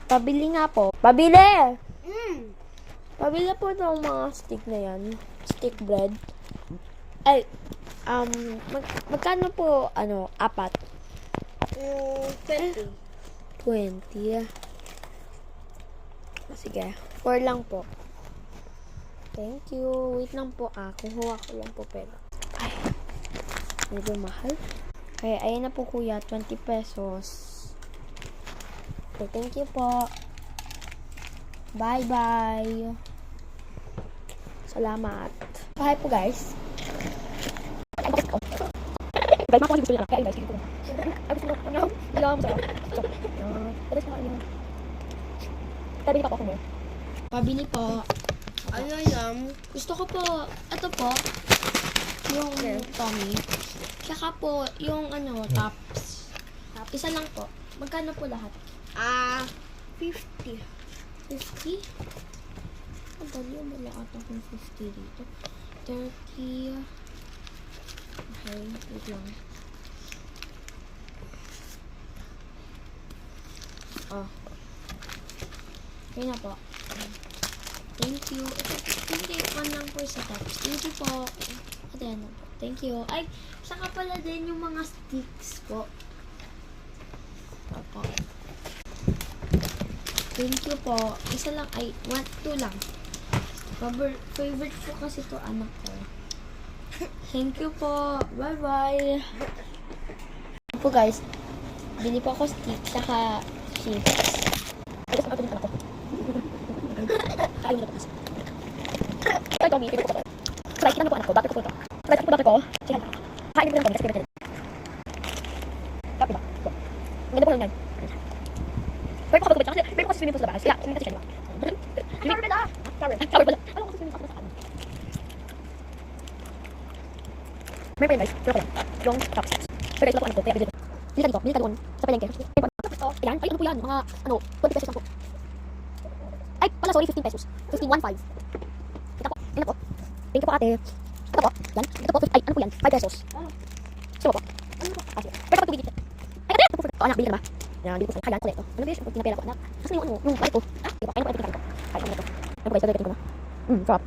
Pabili nga po. Pabili! Mm. Pabili po ng mga stick na yan. Stick bread. Ay, magkano po, apat? 20. 20. Sige, 4 lang po. Thank you. Wait lang po kukuha ko lang po pera. Ay, medyo mahal. Kaya, ayan na po kuya, 20 pesos. Okay, thank you po. Bye-bye. Salamat. Hi po guys. Guys, mga gusto nila. Kaya guys, gusto ko. Ay, gusto ko. Ano? Ilang mo sa ako. Tapos na kayo. Pabili pa po ako mo. Pabili po. Ano yan? Gusto ko po, ito po, yung Tommy. Tsaka po, yung tops. Isa lang po. Magkano po lahat? 50. 50? Ang dali, wala ata kung 50 dito. 30. Okay, wait lang. Okay na po. Thank you. Ito, 21 lang po sa tops. Thank you po. Ito yan na po. Thank you. Ay, saka pala din yung mga sticks po. Opo. Thank you po. Isa lang, 2 lang. Favorite po kasi to anak ko. Thank you po. Bye-bye. Po guys, bili po ako stick, saka chips. Ay, gusto ko din anak ko. Kain mo na po. Ito, Tommy, favorite ko po. Try, kita mo po anak ko. Bakit ko po ito? Try, ko bakit ko. Sige, kain mo na po. Kasi favorite. Tapos ba? Ganda po lang yan. Pwede ko kapag kasi meron kasi swimming pool sa labas. Kaya, swimming kasi siya, di ba? Shower pala! Shower pala. Alam ko kasi swimming pool sa labas. Meron pa yun guys. Meron pa yan. Yung tops. So guys, wala po anak ko. Kaya bili ka dito doon. Sa palengke. Ayan. Ay, ano po yan? Mga, 20 pesos lang po. Ay, pala, sorry, 15 pesos. 15.15. Ito po. Ito po. Thank you po ate. Ito po. Yan. Ito po. Ay, ano po yan? 5 pesos. Sino po? Ano po? Sige. Pwede po tubig dito. Ay, ito po. Anak, bili ka na ba? Yan, bili po. Kailan ko ulit. Ano ba yung pinapera ko, anak? Kasi yung balik ko. Sige po. Ayun po, ito ko. Ay, ano po guys, ito ko na. Sarap.